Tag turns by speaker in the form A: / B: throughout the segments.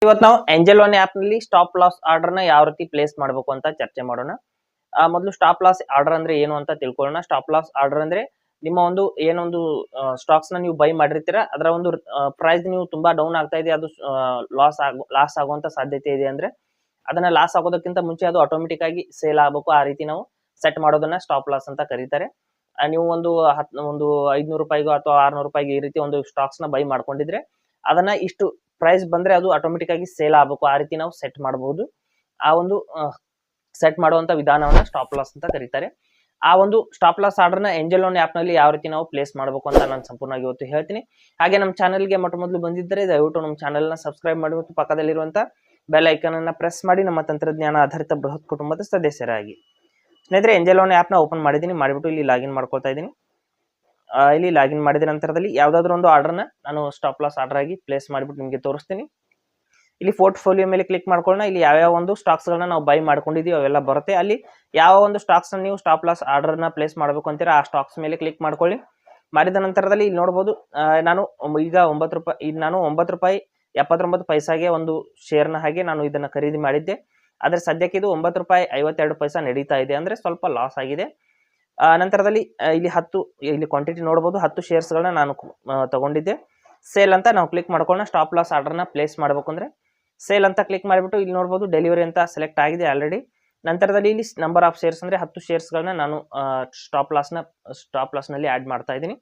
A: ಇವತ್ತು ನಾವು angel one app ನಲ್ಲಿ ಸ್ಟಾಪ್ ಲಾಸ್ ಆರ್ಡರ್ ನ ಯಾವ ರೀತಿ ಪ್ಲೇಸ್ ಮಾಡಬೇಕು ಅಂತ ಚರ್ಚೆ ಮಾಡೋಣ. ಮೊದಲು ಸ್ಟಾಪ್ ಲಾಸ್ ಆರ್ಡರ್ ಅಂದ್ರೆ ಏನು ಅಂತ ತಿಳ್ಕೊಳ್ಳೋಣ. ಸ್ಟಾಪ್ ಲಾಸ್ ಆರ್ಡರ್ ಅಂದ್ರೆ ನಿಮ್ಮ ಒಂದು ಏನೊಂದು ಸ್ಟಾಕ್ಸ್ ನ ನೀವು ಬೈ ಮಾಡಿರ್ತೀರಾ, ಅದರ ಒಂದು ಪ್ರೈಸ್ ನೀವು ತುಂಬಾ ಡೌನ್ ಆಗ್ತಾ ಇದೆ, ಅದು ಲಾಸ್ ಆಗುವಂತ ಸಾಧ್ಯತೆ ಇದೆ ಅಂದ್ರೆ ಅದನ್ನ ಲಾಸ್ ಆಗೋದಕ್ಕಿಂತ ಮುಂಚೆ ಅದು ಆಟೋಮೆಟಿಕ್ ಆಗಿ ಸೇಲ್ ಆಗಬೇಕು. ಆ ರೀತಿ ನಾವು ಸೆಟ್ ಮಾಡೋದನ್ನ ಸ್ಟಾಪ್ ಲಾಸ್ ಅಂತ ಕರೀತಾರೆ. ನೀವು ಒಂದು 500 ರೂಪಾಯಿಗೋ ಅಥವಾ 600 ರೂಪಾಯಿಗೆ ಈ ರೀತಿ ಒಂದು ಸ್ಟಾಕ್ಸ್ ನ ಬೈ ಮಾಡ್ಕೊಂಡಿದ್ರೆ ಅದನ್ನ ಇಷ್ಟು ಪ್ರೈಸ್ ಬಂದ್ರೆ ಅದು ಆಟೋಮೆಟಿಕ್ ಆಗಿ ಸೇಲ್ ಆಗಬೇಕು. ಆ ರೀತಿ ನಾವು ಸೆಟ್ ಮಾಡಬಹುದು. ಆ ಒಂದು ಸೆಟ್ ಮಾಡುವಂತ ವಿಧಾನವನ್ನ ಸ್ಟಾಪ್ ಲಾಸ್ ಅಂತ ಕರೀತಾರೆ. ಆ ಒಂದು ಸ್ಟಾಪ್ ಲಾಸ್ ಆರ್ಡರ್ ನ ಏಂಜಲ್ ಒನ್ ಆಪ್ ನಲ್ಲಿ ಯಾವ ರೀತಿ ನಾವು ಪ್ಲೇಸ್ ಮಾಡಬೇಕು ಅಂತ ನಾನು ಸಂಪೂರ್ಣವಾಗಿ ಇವತ್ತು ಹೇಳ್ತೀನಿ. ಹಾಗೆ ನಮ್ಮ ಚಾನೆಲ್ಗೆ ಮೊದಲು ಬಂದಿದ್ದರೆ ದಯವಿಟ್ಟು ನಮ್ಮ ಚಾನೆಲ್ ನ ಸಬ್ಸ್ಕ್ರೈಬ್ ಮಾಡಿ ಮತ್ತು ಪಕ್ಕದಲ್ಲಿರುವಂತ ಬೆಲ್ ಐಕನ್ ಅನ್ನ ಪ್ರೆಸ್ ಮಾಡಿ ನಮ್ಮ ತಂತ್ರಜ್ಞಾನ ಆಧಾರಿತ ಬೃಹತ್ ಕುಟುಂಬದ ಸದಸ್ಯರಾಗಿ. ಸ್ನೇಹಿತರೆ, ಏಂಜಲ್ ಒನ್ ಆಪ್ ನ ಓಪನ್ ಮಾಡಿದ್ದೀನಿ, ಮಾಡಿಬಿಟ್ಟು ಇಲ್ಲಿ ಲಾಗಿನ್ ಮಾಡ್ಕೊಳ್ತಾ ಇದ್ದೀನಿ. ಇಲ್ಲಿ ಲಾಗಿನ್ ಮಾಡಿದ ನಂತರದಲ್ಲಿ ಯಾವ್ದಾದ್ರು ಒಂದು ಆರ್ಡರ್ ನ ನಾನು ಸ್ಟಾಪ್ ಲಾಸ್ ಆರ್ಡರ್ ಆಗಿ ಪ್ಲೇಸ್ ಮಾಡಿಬಿಟ್ಟು ನಿಮಗೆ ತೋರಿಸ್ತೀನಿ. ಇಲ್ಲಿ ಪೋರ್ಟ್ಫೋಲಿಯೋ ಮೇಲೆ ಕ್ಲಿಕ್ ಮಾಡ್ಕೊಳ್ಳೋಣ. ಇಲ್ಲಿ ಯಾವ್ಯಾವ ಒಂದು ಸ್ಟಾಕ್ಸ್ ಗಳನ್ನ ನಾವು ಬೈ ಮಾಡ್ಕೊಂಡಿದೀವಿ ಅವೆಲ್ಲ ಬರುತ್ತೆ. ಅಲ್ಲಿ ಯಾವ ಒಂದು ಸ್ಟಾಕ್ಸ್ ನೀವು ಸ್ಟಾಪ್ ಲಾಸ್ ಆರ್ಡರ್ ನ ಪ್ಲೇಸ್ ಮಾಡಬೇಕು ಅಂತೀರಾ ಆ ಸ್ಟಾಕ್ಸ್ ಮೇಲೆ ಕ್ಲಿಕ್ ಮಾಡ್ಕೊಳ್ಳಿ. ಮಾಡಿದ ನಂತರದಲ್ಲಿ ಇಲ್ಲಿ ನೋಡಬಹುದು, ನಾನು ಈಗ 9 ರೂಪಾಯಿ, ಈಗ ನಾನು 9 ರೂಪಾಯಿ 79 ಪೈಸಾಗೆ ಒಂದು ಶೇರ್ ನ ಹಾಗೆ ನಾನು ಇದನ್ನ ಖರೀದಿ ಮಾಡಿದ್ದೆ. ಆದ್ರೆ ಸದ್ಯಕ್ಕೆ ಇದು 9 ರೂಪಾಯಿ 52 ಪೈಸಾ ನಡೀತಾ ಇದೆ, ಅಂದ್ರೆ ಸ್ವಲ್ಪ ಲಾಸ್ ಆಗಿದೆ. ನಂತರದಲ್ಲಿ ಇಲ್ಲಿ ಕ್ವಾಂಟಿಟಿ ನೋಡಬಹುದು, 10 ಶೇರ್ಸ್ ಗಳನ್ನ ನಾನು ತಗೊಂಡಿದ್ದೆ. ಸೇಲ್ ಅಂತ ನಾವು ಕ್ಲಿಕ್ ಮಾಡ್ಕೊಳ್ಳೋಣ. ಸ್ಟಾಪ್ ಲಾಸ್ ಆರ್ಡರ್ ನ ಪ್ಲೇಸ್ ಮಾಡಬೇಕು ಅಂದ್ರೆ ಸೇಲ್ ಅಂತ ಕ್ಲಿಕ್ ಮಾಡಿಬಿಟ್ಟು ಇಲ್ಲಿ ನೋಡಬಹುದು ಡೆಲಿವರಿ ಅಂತ ಸೆಲೆಕ್ಟ್ ಆಗಿದೆ ಆಲ್ರೆಡಿ. ನಂತರದಲ್ಲಿ ಇಲ್ಲಿ ನಂಬರ್ ಆಫ್ ಶೇರ್ಸ್ ಅಂದ್ರೆ 10 ಶೇರ್ಸ್ ಗಳನ್ನ ನಾನು ಸ್ಟಾಪ್ ಲಾಸ್ ನಲ್ಲಿ ಆಡ್ ಮಾಡ್ತಾ ಇದ್ದೀನಿ.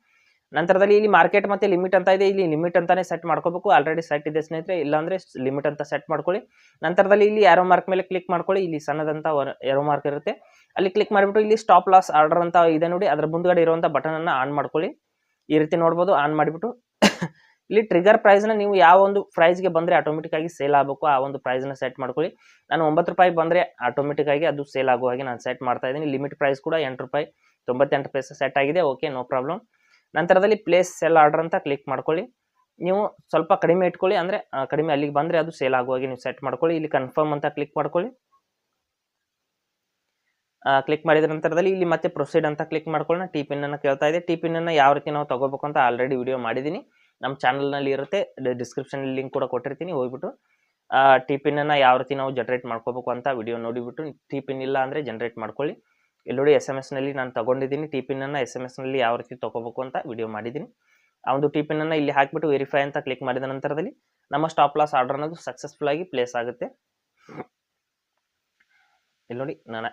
A: ನಂತರದಲ್ಲಿ ಇಲ್ಲಿ ಮಾರ್ಕೆಟ್ ಮತ್ತೆ ಲಿಮಿಟ್ ಅಂತ ಇದೆ, ಇಲ್ಲಿ ಲಿಮಿಟ್ ಅಂತಾನೆ ಸೆಟ್ ಮಾಡ್ಕೋಬೇಕು. ಆಲ್ರೆಡಿ ಸೆಟ್ ಇದೆ ಸ್ನೇಹಿತರೆ, ಇಲ್ಲಾಂದ್ರೆ ಲಿಮಿಟ್ ಅಂತ ಸೆಟ್ ಮಾಡ್ಕೊಳ್ಳಿ. ನಂತರದಲ್ಲಿ ಇಲ್ಲಿ ಆರೋ ಮಾರ್ಕ್ ಮೇಲೆ ಕ್ಲಿಕ್ ಮಾಡ್ಕೊಳ್ಳಿ. ಇಲ್ಲಿ ಸಣ್ಣದಂತ ಆರೋ ಮಾರ್ಕ್ ಇರುತ್ತೆ, ಅಲ್ಲಿ ಕ್ಲಿಕ್ ಮಾಡಿಬಿಟ್ಟು ಇಲ್ಲಿ ಸ್ಟಾಪ್ ಲಾಸ್ ಆರ್ಡರ್ ಅಂತ ಇದೆ ನೋಡಿ, ಅದರ ಮುಂದ್ಗಡೆ ಇರುವಂತ ಬಟನ್ ಅನ್ನ ಆನ್ ಮಾಡ್ಕೊಳ್ಳಿ. ಈ ರೀತಿ ನೋಡಬಹುದು. ಆನ್ ಮಾಡಿಬಿಟ್ಟು ಇಲ್ಲಿ ಟ್ರಿಗರ್ ಪ್ರೈಸ್ ನ ನೀವು ಯಾವ ಒಂದು ಪ್ರೈಸ್ ಗೆ ಬಂದ್ರೆ ಆಟೋಮೆಟಿಕ್ ಆಗಿ ಸೇಲ್ ಆಗಬೇಕು ಆ ಒಂದು ಪ್ರೈಸ್ ನ ಸೆಟ್ ಮಾಡ್ಕೊಳ್ಳಿ. ನಾನು 9 ರೂಪಾಯಿ ಬಂದ್ರೆ ಆಟೋಮೆಟಿಕ್ ಆಗಿ ಅದು ಸೇಲ್ ಆಗುವ ಹಾಗೆ ನಾನು ಸೆಟ್ ಮಾಡ್ತಾ ಇದ್ದೀನಿ. ಲಿಮಿಟ್ ಪ್ರೈಸ್ ಕೂಡ 8 ರೂಪಾಯಿ 98 ಪೈಸೆ ಸೆಟ್ ಆಗಿದೆ. Okay, no problem. ನಂತರದಲ್ಲಿ ಪ್ಲೇಸ್ ಸೆಲ್ ಆರ್ಡರ್ ಅಂತ ಕ್ಲಿಕ್ ಮಾಡ್ಕೊಳ್ಳಿ. ನೀವು ಸ್ವಲ್ಪ ಕಡಿಮೆ ಇಟ್ಕೊಳ್ಳಿ, ಅಂದ್ರೆ ಕಡಿಮೆ ಅಲ್ಲಿಗೆ ಬಂದ್ರೆ ಅದು ಸೇಲ್ ಆಗುವ ಹಾಗೆ ನೀವು ಸೆಟ್ ಮಾಡ್ಕೊಳ್ಳಿ. ಇಲ್ಲಿ ಕನ್ಫರ್ಮ್ ಅಂತ ಕ್ಲಿಕ್ ಮಾಡ್ಕೊಳ್ಳಿ. ಕ್ಲಿಕ್ ಮಾಡಿದ ನಂತರದಲ್ಲಿ ಇಲ್ಲಿ ಮತ್ತೆ ಪ್ರೊಸೀಡ್ ಅಂತ ಕ್ಲಿಕ್ ಮಾಡ್ಕೊಳ್ಳೋಣ. ಟಿ ಪಿನ್ ಅನ್ನ ಕೇಳ್ತಾ ಇದೆ. ಟಿ ಪಿನ್ ಅನ್ನ ಯಾವ ರೀತಿ ನಾವು ತಗೋಬೇಕು ಅಂತ ಆಲ್ರೆಡಿ ವಿಡಿಯೋ ಮಾಡಿದ್ದೀನಿ, ನಮ್ಮ ಚಾನಲ್ ನಲ್ಲಿ ಇರುತ್ತೆ, ಡಿಸ್ಕ್ರಿಪ್ಷನ್ ಲಿಂಕ್ ಕೂಡ ಕೊಟ್ಟಿರ್ತೀನಿ. ಹೋಗ್ಬಿಟ್ಟು ಟಿ ಪಿನ್ ಅನ್ನ ಯಾವ ರೀತಿ ನಾವು ಜನರೇಟ್ ಮಾಡ್ಕೋಬೇಕು ಅಂತ ವಿಡಿಯೋ ನೋಡಿಬಿಟ್ಟು, ಟಿ ಪಿನ್ ಇಲ್ಲ ಅಂದ್ರೆ ಜನರೇಟ್ ಮಾಡ್ಕೊಳ್ಳಿ. ಇಲ್ಲಿ ನೋಡಿ SMS ನಲ್ಲಿ ನಾನು ತಗೊಂಡಿದ್ದೀನಿ. ಟಿ ಪಿನ್ ಅನ್ನ SMS ನಲ್ಲಿ ಯಾವ ರೀತಿ ತಗೋಬೇಕು ಅಂತ ವಿಡಿಯೋ ಮಾಡಿದ್ದೀನಿ. ಆ ಒಂದು ಟಿ ಪಿನ್ ಅನ್ನ ಇಲ್ಲಿ ಹಾಕ್ಬಿಟ್ಟು ವೆರಿಫೈ ಅಂತ ಕ್ಲಿಕ್ ಮಾಡಿದ ನಂತರದಲ್ಲಿ ನಮ್ಮ ಸ್ಟಾಪ್ ಲಾಸ್ ಆರ್ಡರ್ ಅನ್ನೋದು ಸಕ್ಸಸ್ಫುಲ್ ಆಗಿ ಪ್ಲೇಸ್ ಆಗುತ್ತೆ. ಇಲ್ಲಿ ನೋಡಿ, ನಾನು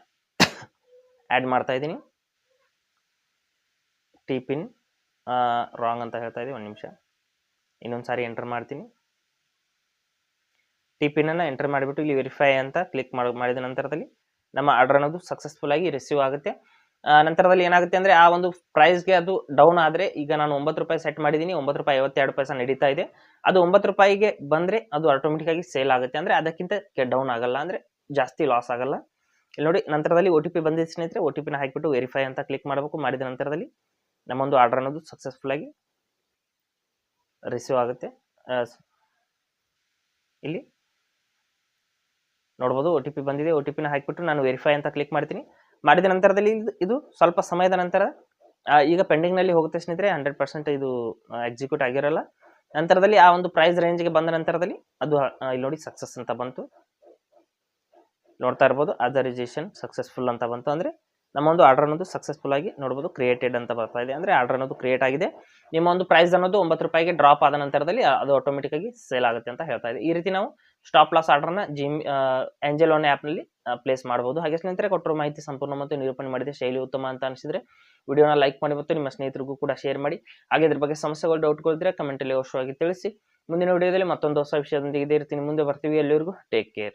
A: ಆಡ್ ಮಾಡ್ತಾ ಇದ್ದೀನಿ. ಟಿ ಪಿನ್ ರಾಂಗ್ ಅಂತ ಹೇಳ್ತಾ ಇದ್ದೀನಿ, 1 ನಿಮಿಷ ಇನ್ನೊಂದ್ಸಾರಿ ಎಂಟರ್ ಮಾಡ್ತೀನಿ. ಟಿ ಪಿನ್ ಅನ್ನ ಎಂಟರ್ ಮಾಡಿಬಿಟ್ಟು ಇಲ್ಲಿ ವೆರಿಫೈ ಅಂತ ಕ್ಲಿಕ್ ಮಾಡಿದ ನಂತರದಲ್ಲಿ ನಮ್ಮ ಆರ್ಡರ್ ಅನ್ನೋದು ಸಕ್ಸಸ್ಫುಲ್ ಆಗಿ ರಿಸೀವ್ ಆಗುತ್ತೆ. ನಂತರದಲ್ಲಿ ಏನಾಗುತ್ತೆ ಅಂದ್ರೆ ಆ ಒಂದು ಪ್ರೈಸ್ಗೆ ಅದು ಡೌನ್ ಆದ್ರೆ, ಈಗ ನಾನು 9 ರೂಪಾಯಿ ಸೆಟ್ ಮಾಡಿದ್ದೀನಿ, 9 ರೂಪಾಯಿ 52 ಪೈಸಾ ನಡೀತಾ ಇದೆ, ಅದು 9 ರೂಪಾಯಿಗೆ ಬಂದ್ರೆ ಅದು ಆಟೋಮೆಟಿಕ್ ಆಗಿ ಸೇಲ್ ಆಗುತ್ತೆ, ಅಂದ್ರೆ ಅದಕ್ಕಿಂತ ಡೌನ್ ಆಗಲ್ಲ, ಅಂದ್ರೆ ಜಾಸ್ತಿ ಲಾಸ್ ಆಗಲ್ಲ. ಇಲ್ಲಿ ನೋಡಿ, ನಂತರದಲ್ಲಿ OTP ಬಂದಿದೆ ಸ್ನೇಹಿತರೆ, OTP ನ ಹಾಕಿಬಿಟ್ಟು ವೆರಿಫೈ ಅಂತ ಕ್ಲಿಕ್ ಮಾಡಬೇಕು. ಮಾಡಿದ ನಂತರದಲ್ಲಿ ನಮ್ಮೊಂದು ಆರ್ಡರ್ ಅನ್ನೋದು ಸಕ್ಸಸ್ಫುಲ್ ಆಗಿ ರಿಸೀವ್ ಆಗುತ್ತೆ. ಇಲ್ಲಿ ನೋಡಬಹುದು OTP ಬಂದಿದೆ. OTP ನ ಹಾಕಿಬಿಟ್ಟು ನಾನು ವೆರಿಫೈ ಅಂತ ಕ್ಲಿಕ್ ಮಾಡ್ತೀನಿ. ಮಾಡಿದ ನಂತರದಲ್ಲಿ ಇದು ಸ್ವಲ್ಪ ಸಮಯದ ನಂತರ ಈಗ ಪೆಂಡಿಂಗ್ ನಲ್ಲಿ ಹೋಗುತ್ತೆ ಸ್ನೇಹಿತರೆ. 100% ಇದು ಎಕ್ಸಿಕ್ಯೂಟ್ ಆಗಿರಲ್ಲ. ನಂತರದಲ್ಲಿ ಆ ಒಂದು ಪ್ರೈಸ್ ರೇಂಜ್ಗೆ ಬಂದ ನಂತರದಲ್ಲಿ ಅದು ಇಲ್ಲಿ ನೋಡಿ ಸಕ್ಸಸ್ ಅಂತ ಬಂತು, ನೋಡ್ತಾ ಇರ್ಬೋದು. ಅದರೈಸೇಷನ್ ಸಕ್ಸಸ್ಫುಲ್ ಅಂತ ಬಂತು, ಅಂದ್ರೆ ನಮ್ಮ ಒಂದು ಆರ್ಡರ್ ಅನ್ನೋದು ಸಕ್ಸಸ್ಫುಲ್ ಆಗಿ ನೋಡಬಹುದು ಕ್ರಿಯೇಟೆಡ್ ಅಂತ ಬರ್ತಾ ಇದೆ, ಅಂದ್ರೆ ಆರ್ಡರ್ ಅನ್ನೋದು ಕ್ರಿಯೇಟ್ ಆಗಿದೆ. ನಿಮ್ಮ ಒಂದು ಪ್ರೈಸ್ ಅನ್ನೋದು 9 ರೂಪಾಯಿಗೆ ಡ್ರಾಪ್ ಆದ ನಂತರದಲ್ಲಿ ಅದು ಆಟೋಮೆಟಿಕ್ ಆಗಿ ಸೇಲ್ ಆಗುತ್ತೆ ಅಂತ ಹೇಳ್ತಾ ಇದೆ. ಈ ರೀತಿ ನಾವು ಸ್ಟಾಪ್ ಲಾಸ್ ಆರ್ಡರ್ ನ ಏಂಜಲ್ ಒನ್ ಆಪ್ ನಲ್ಲಿ ಪ್ಲೇಸ್ ಮಾಡಬಹುದು. ಹಾಗೆ ಸ್ನೇಹಿತರೆ, ಕೊಟ್ಟರು ಮಾಹಿತಿ ಸಂಪೂರ್ಣ ಮತ್ತು ನಿರೂಪಣೆ ಮಾಡಿದೆ ಶೈಲಿ ಉತ್ತಮ ಅಂತ ಅನಿಸಿದ್ರೆ ವಿಡಿಯೋನ ಲೈಕ್ ಮಾಡಿ ಮತ್ತು ನಿಮ್ಮ ಸ್ನೇಹಿತರಿಗೂ ಕೂಡ ಶೇರ್ ಮಾಡಿ. ಹಾಗೆ ಇದ್ರ ಬಗ್ಗೆ ಸಮಸ್ಯೆಗಳು ಡೌಟ್ಗಳಿದ್ರೆ ಕಮೆಂಟ್ ಅಲ್ಲಿ ಅವಶ್ಯವಾಗಿ ತಿಳಿಸಿ. ಮುಂದಿನ ವಿಡಿಯೋದಲ್ಲಿ ಮತ್ತೊಂದು ಹೊಸ ವಿಷಯದೊಂದಿಗೆ ಇದೇ ರೀತಿ ಮುಂದೆ ಬರ್ತೀವಿ. ಎಲ್ಲರಿಗೂ ಟೇಕ್ ಕೇರ್.